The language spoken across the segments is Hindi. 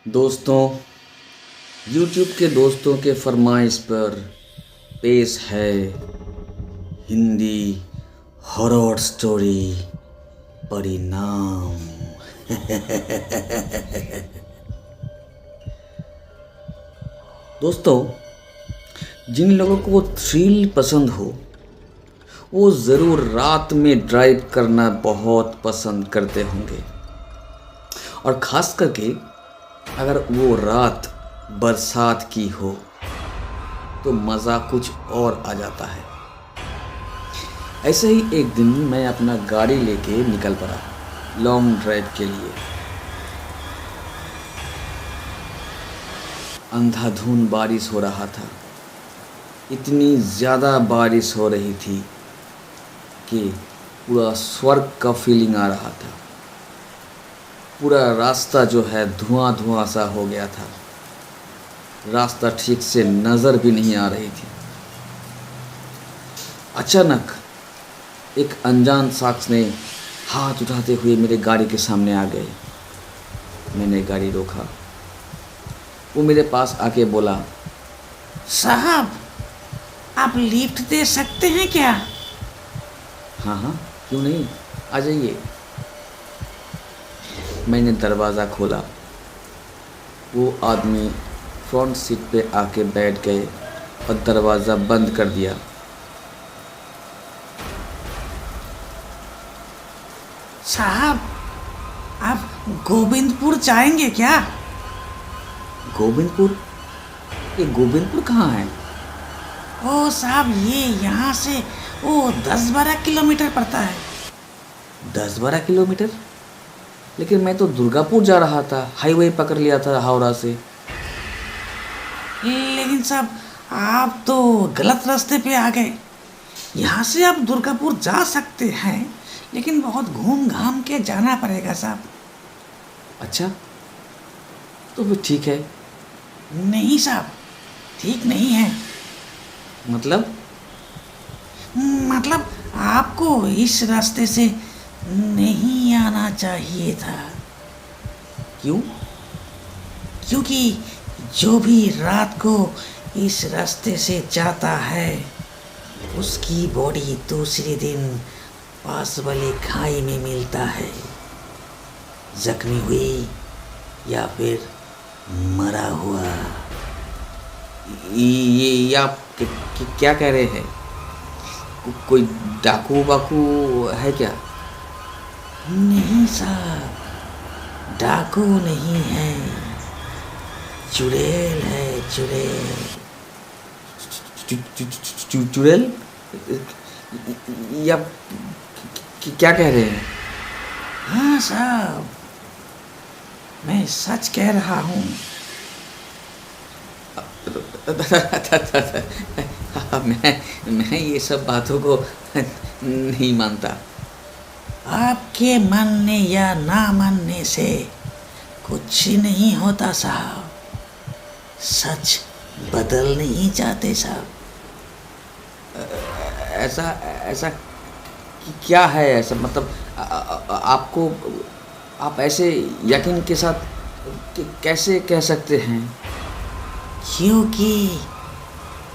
दोस्तों, YouTube के दोस्तों के फरमाइश पर पेश है हिंदी हॉरर स्टोरी परिणाम। दोस्तों, जिन लोगों को थ्रिल पसंद हो वो ज़रूर रात में ड्राइव करना बहुत पसंद करते होंगे, और ख़ास करके अगर वो रात बरसात की हो तो मज़ा कुछ और आ जाता है। ऐसे ही एक दिन मैं अपना गाड़ी लेके निकल पड़ा लॉन्ग ड्राइव के लिए। अंधाधुंध बारिश हो रहा था। इतनी ज़्यादा बारिश हो रही थी कि पूरा स्वर्ग का फीलिंग आ रहा था। पूरा रास्ता जो है धुआं धुआं सा हो गया था। रास्ता ठीक से नज़र भी नहीं आ रही थी। अचानक एक अनजान शख्स ने हाथ उठाते हुए मेरे गाड़ी के सामने आ गए। मैंने गाड़ी रोका। वो मेरे पास आके बोला, साहब, आप लिफ्ट दे सकते हैं क्या? हाँ हाँ, क्यों नहीं, आ जाइए। मैंने दरवाज़ा खोला। वो आदमी फ्रंट सीट पे आके बैठ गए और दरवाज़ा बंद कर दिया। साहब, आप गोविंदपुर जाएंगे क्या? गोविंदपुर? ये गोविंदपुर कहाँ है? ओ साहब, ये यहाँ से 10-12 किलोमीटर पड़ता है। 10-12 किलोमीटर? लेकिन मैं तो दुर्गापुर जा रहा था, हाईवे पकड़ लिया था हावड़ा से। लेकिन साहब, आप तो गलत रास्ते पे आ गए। यहाँ से आप दुर्गापुर जा सकते हैं, लेकिन बहुत घूम घाम के जाना पड़ेगा साहब। अच्छा, तो फिर ठीक है। नहीं साहब, ठीक नहीं है। मतलब आपको इस रास्ते से नहीं आना चाहिए था। क्यों? क्योंकि जो भी रात को इस रास्ते से जाता है उसकी बॉडी दूसरे दिन पास वाले खाई में मिलता है, जख्मी हुई या फिर मरा हुआ। ये आप क्या कह रहे हैं? कोई डाकू वाकू है क्या? नहीं साहब, डाकू नहीं है, चुड़ैल है, चुड़ैल। चुड़ैल? या क्या कह रहे हैं? हाँ साहब, मैं सच कह रहा हूँ। मैं ये सब बातों को नहीं मानता। आपके मानने या ना मानने से कुछ नहीं होता साहब। सच बदल नहीं जाते साहब। ऐसा ऐसा क्या है? ऐसा मतलब आपको, आप ऐसे यकीन के साथ कैसे कह सकते हैं? क्योंकि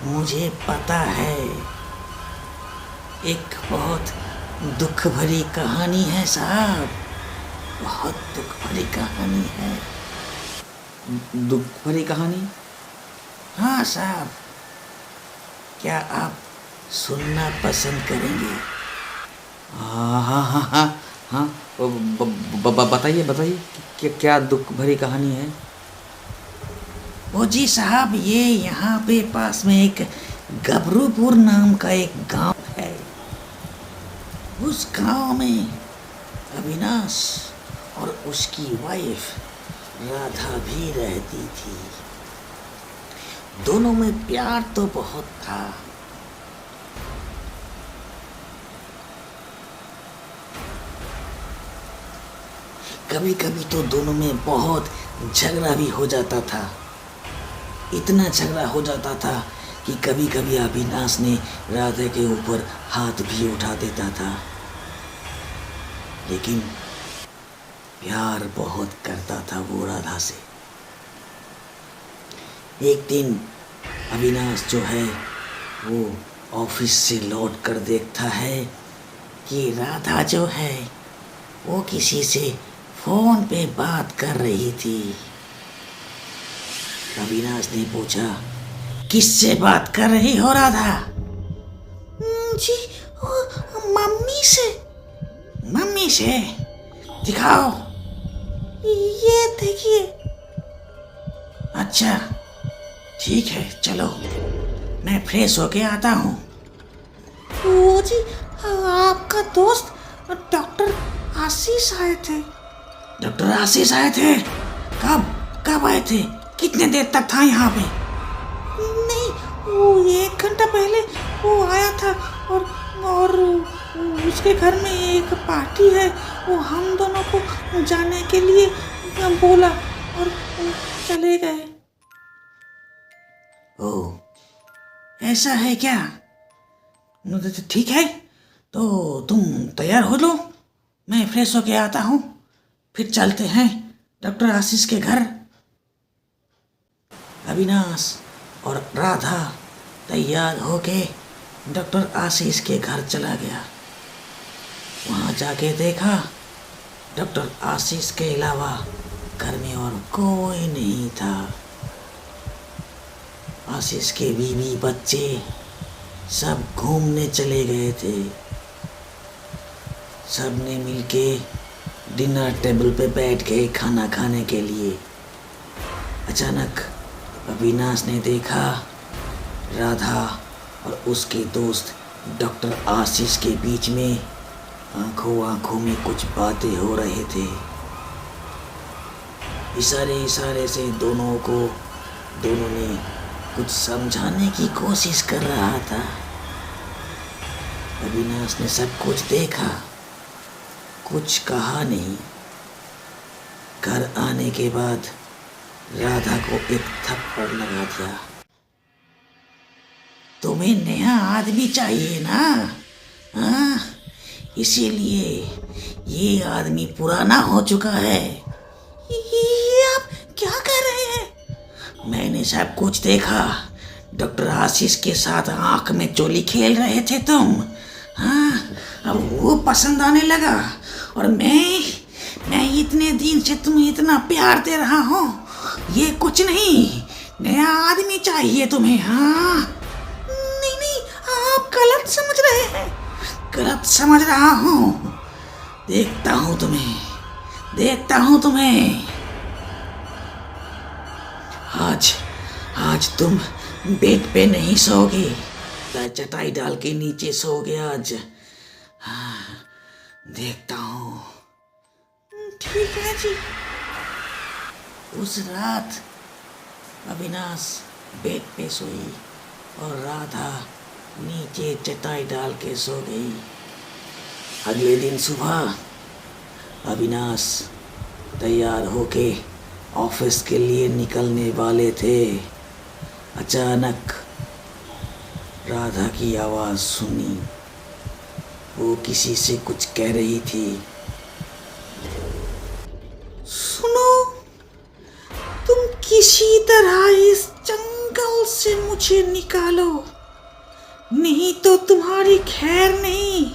मुझे पता है, एक बहुत दुख भरी कहानी है साहब, बहुत दुख भरी कहानी है। दुख भरी कहानी? हाँ साहब, क्या आप सुनना पसंद करेंगे? हाँ हाँ हाँ हाँ हाँ, बताइए बताइए, क्या दुख भरी कहानी है? वो जी साहब, ये यहाँ पे पास में एक गबरूपुर नाम का एक गांव है। उस गांव में अविनाश और उसकी वाइफ राधा भी रहती थी। दोनों में प्यार तो बहुत था। कभी कभी तो दोनों में बहुत झगड़ा भी हो जाता था। इतना झगड़ा हो जाता था कि कभी कभी अविनाश ने राधा के ऊपर हाथ भी उठा देता था। लेकिन प्यार बहुत करता था वो राधा से। एक दिन अविनाश जो है वो ऑफिस से लौट कर देखता है कि राधा जो है वो किसी से फोन पे बात कर रही थी। अविनाश ने पूछा, किससे बात कर रही हो राधा? जी मम्मी से। मम्मी से? दिखाओ। ये देखिए। अच्छा ठीक है, चलो मैं फ्रेश होके आता हूँ। वो जी आपका दोस्त डॉक्टर आशीष आए थे। डॉक्टर आशीष आए थे? कब आए थे? कितने देर तक था यहाँ पे? नहीं, वो 1 घंटा पहले वो आया था और उसके घर में एक पार्टी है, वो हम दोनों को जाने के लिए बोला और चले गए। ओह, ऐसा है क्या? ठीक है, तो तुम तैयार हो लो, मैं फ्रेश होके आता हूँ, फिर चलते हैं डॉक्टर आशीष के घर। अविनाश और राधा तैयार होके डॉक्टर आशीष के घर चला गया। वहाँ जाके देखा डॉक्टर आशीष के अलावा घर में और कोई नहीं था। आशीष के बीवी बच्चे सब घूमने चले गए थे। सब ने मिलके डिनर टेबल पे बैठ गए खाना खाने के लिए। अचानक अविनाश ने देखा राधा और उसके दोस्त डॉक्टर आशीष के बीच में आंखों में कुछ बातें हो रहे थे। इशारे से दोनों ने कुछ समझाने की कोशिश कर रहा था। अविनाश ने सब कुछ देखा, कुछ कहा नहीं। घर आने के बाद राधा को एक थप्पड़ लगा दिया। तुम्हें नया आदमी चाहिए ना? हाँ, इसीलिए ये आदमी पुराना हो चुका है। ये आप क्या कह रहे हैं? मैंने सब कुछ देखा। डॉक्टर आशीष के साथ आंख में चोली खेल रहे थे तुम। हाँ, अब वो पसंद आने लगा और मैं इतने दिन से तुम्हें इतना प्यार दे रहा हूँ। ये कुछ नहीं, नया आदमी चाहिए तुम्हें। हाँ, नहीं, आप गलत समझ रहे हैं। गलत समझ रहा हूँ। देखता हूँ तुम्हें। आज तुम बेड पे नहीं सोओगे, चटाई डाल के नीचे सोओगे आज। हाँ, देखता हूँ। ठीक है जी। उस रात अविनाश बेड पे सोई और राधा नीचे चटाई डाल के सो गई। अगले दिन सुबह अविनाश तैयार होके ऑफिस के लिए निकलने वाले थे। अचानक राधा की आवाज़ सुनी। वो किसी से कुछ कह रही थी। सुनो, तुम किसी तरह इस जंगल से मुझे निकालो, नहीं तो तुम्हारी खैर नहीं,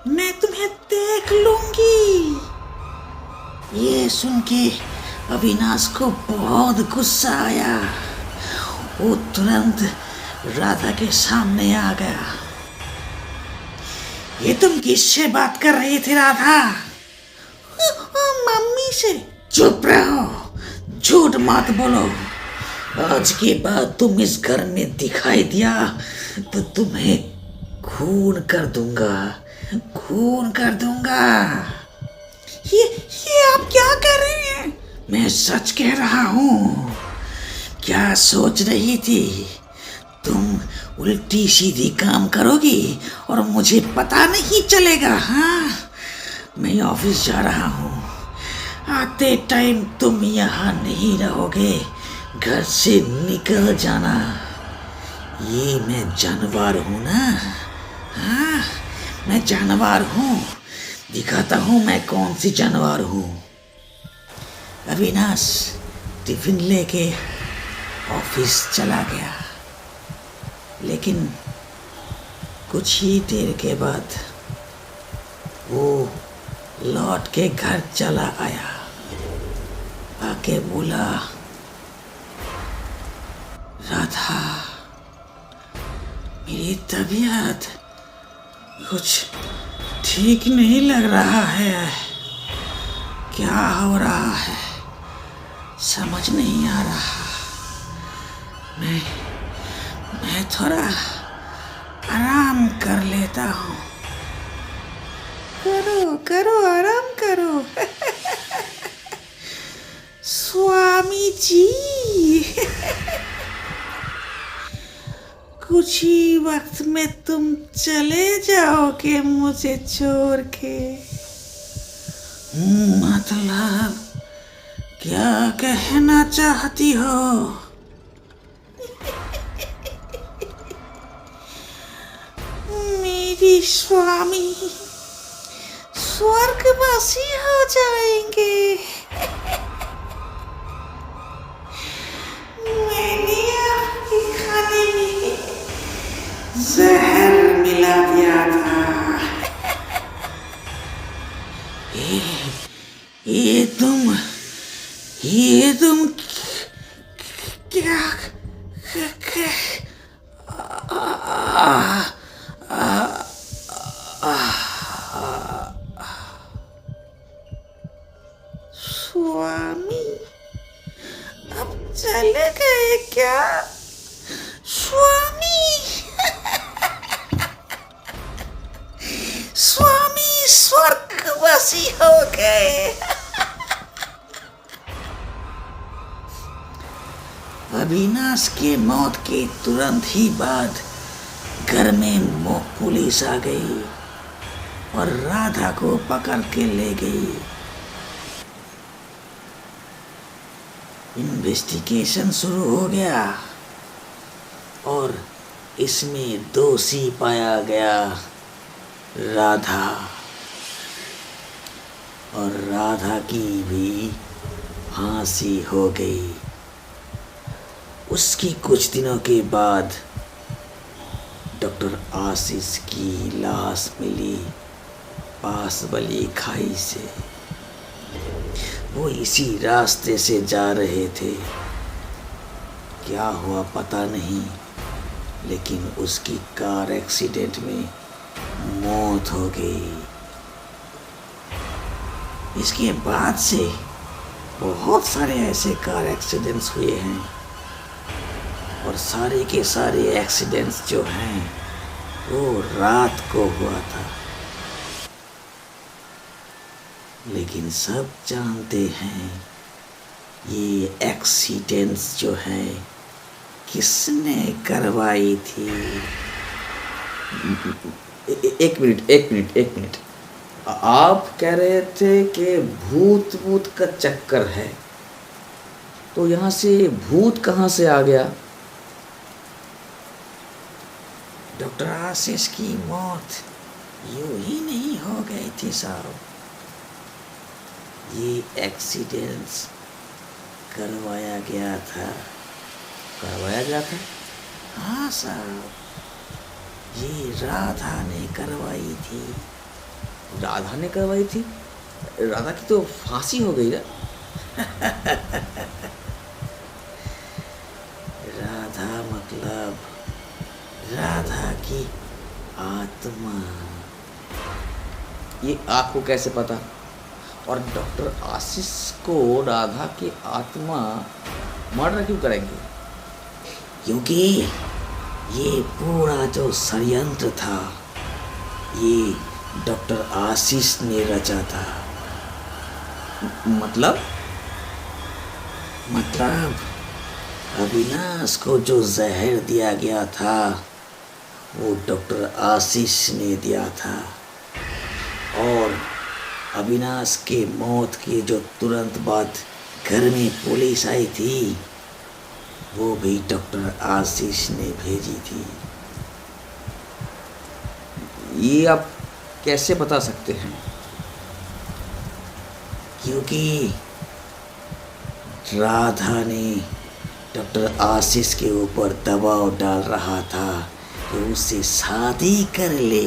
मैं तुम्हें देख लूंगी। ये सुन के अविनाश को बहुत गुस्सा आया। वो तुरंत राधा के सामने आ गया। ये तुम किससे बात कर रही थी राधा? मम्मी से। चुप रहो, झूठ मत बोलो। आज के बाद तुम इस घर में दिखाई दिया तो तुम्हें खून कर दूंगा। ये आप क्या कह रहे हैं? मैं सच कह रहा हूँ। क्या सोच रही थी? तुम उल्टी सीधी काम करोगी और मुझे पता नहीं चलेगा। हाँ, मैं ऑफिस जा रहा हूँ। आते टाइम तुम यहाँ नहीं रहोगे, घर से निकल जाना। ये मैं जानवर हूँ ना? हाँ, मैं जानवर हूँ। दिखाता हूँ मैं कौन सी जानवर हूँ। अविनाश टिफिन लेके ऑफिस चला गया, लेकिन कुछ ही देर के बाद वो लौट के घर चला आया। आके बोला, राधा, मेरी तबीयत कुछ ठीक नहीं लग रहा है। क्या हो रहा है समझ नहीं आ रहा। मैं थोड़ा आराम कर लेता हूँ। करो करो, आराम करो। स्वामी जी, कुछ ही वक्त में तुम चले जाओगे मुझे छोड़ के। मतलब क्या कहना चाहती हो? मेरी स्वामी स्वर्गवासी हो जाएंगे। मैंने आपके खाने में जहर मिला दिया था। ये तुम क्या स्वामी अब चले गए क्या? स्वामी स्वामी स्वर्गवासी हो गए। अविनाश के मौत के तुरंत ही बाद घर में पुलिस आ गई और राधा को पकड़ के ले गई। इन्वेस्टिगेशन शुरू हो गया और इसमें दोषी पाया गया राधा, और राधा की भी फांसी हो गई। उसकी कुछ दिनों के बाद डॉक्टर आशीष की लाश मिली पास वाली खाई से। वो इसी रास्ते से जा रहे थे। क्या हुआ पता नहीं, लेकिन उसकी कार एक्सीडेंट में मौत हो गई। इसके बाद से बहुत सारे ऐसे कार एक्सीडेंट्स हुए हैं, और सारे के सारे एक्सीडेंट्स जो हैं वो रात को हुआ था। लेकिन सब जानते हैं ये एक्सीडेंट्स जो हैं किसने करवाई थी। एक मिनट। आप कह रहे थे कि भूत का चक्कर है, तो यहाँ से भूत कहाँ से आ गया? डॉक्टर आशीष की मौत यूं ही नहीं हो गई थी साहब। ये एक्सीडेंट्स करवाया गया था। हाँ साहब, ये राधा ने करवाई थी। राधा ने करवाई थी? राधा की तो फांसी हो गई ना। राधा मतलब राधा की आत्मा। ये आपको कैसे पता? और डॉक्टर आशीष को राधा की आत्मा मर्डर क्यों करेंगे? क्योंकि ये पूरा जो षड्यंत्र था ये डॉक्टर आशीष ने रचा था। मतलब अविनाश को जो जहर दिया गया था वो डॉक्टर आशीष ने दिया था, और अविनाश के मौत के जो तुरंत बाद घर में पुलिस आई थी वो भी डॉक्टर आशीष ने भेजी थी। ये आप कैसे बता सकते हैं? क्योंकि राधा ने डॉक्टर आशीष के ऊपर दबाव डाल रहा था कि उससे शादी कर ले।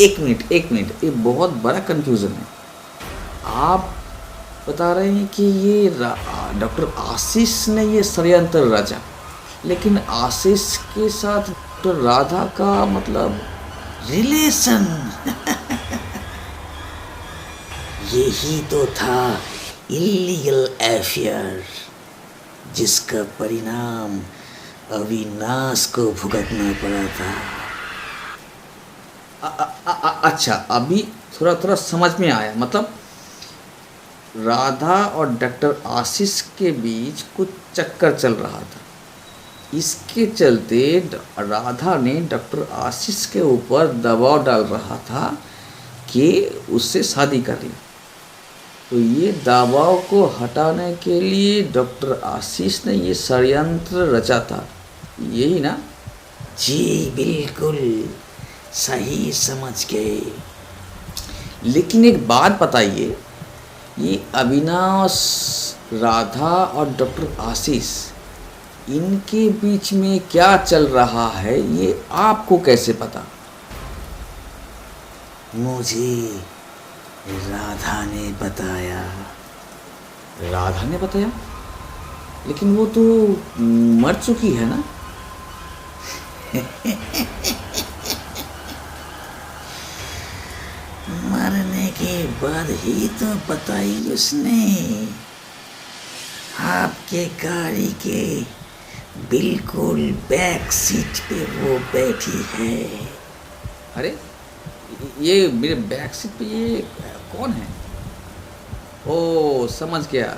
एक मिनट, ये बहुत बड़ा कंफ्यूजन है। आप बता रहे हैं कि ये डॉक्टर आशीष ने ये षड्यंत्र रचा, लेकिन आशीष के साथ डॉक्टर राधा का मतलब रिलेशन यही तो था इलीगल अफेयर, जिसका परिणाम अविनाश को भुगतना पड़ा था। अच्छा, अभी थोड़ा थोड़ा समझ में आया। मतलब राधा और डॉक्टर आशीष के बीच कुछ चक्कर चल रहा था, इसके चलते राधा ने डॉक्टर आशीष के ऊपर दबाव डाल रहा था कि उससे शादी कर ले। तो ये दबाव को हटाने के लिए डॉक्टर आशीष ने ये षड्यंत्र रचा था, यही ना? जी बिल्कुल सही समझ गए। लेकिन एक बात बताइए, ये अविनाश, राधा और डॉक्टर आशीष, इनके बीच में क्या चल रहा है ये आपको कैसे पता? मुझे राधा ने बताया। राधा ने बताया? लेकिन वो तो मर चुकी है ना? मरने के बाद ही तो बताई उसने। आपके गाड़ी के बिल्कुल बैक सीट पे वो बैठी है। अरे ये मेरे बैक सीट पे ये कौन है? ओ समझ गया,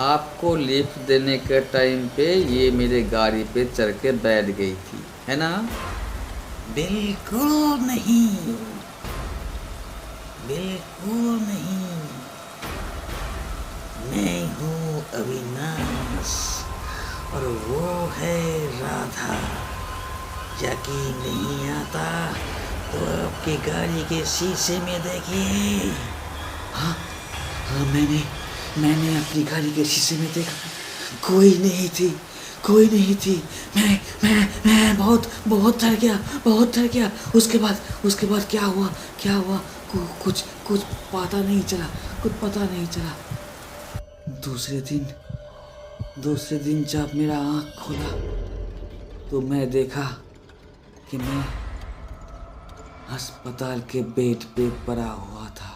आपको लिफ्ट देने के टाइम पे ये मेरे गाड़ी पे चढ़ के बैठ गई थी, है ना? बिल्कुल नहीं, बिल्कुल नहीं। मैं हूँ अविनाश और वो है राधा। यकीन नहीं आता तो आपकी गाड़ी के शीशे में देखिए। हाँ हाँ, मैंने अपनी गाड़ी के शीशे में देखा, कोई नहीं थी, कोई नहीं थी। मैं बहुत डर गया। उसके बाद क्या हुआ कुछ पता नहीं चला। दूसरे दिन जब मेरा आँख खुला तो मैं देखा कि मैं अस्पताल के बेड पे पड़ा हुआ था।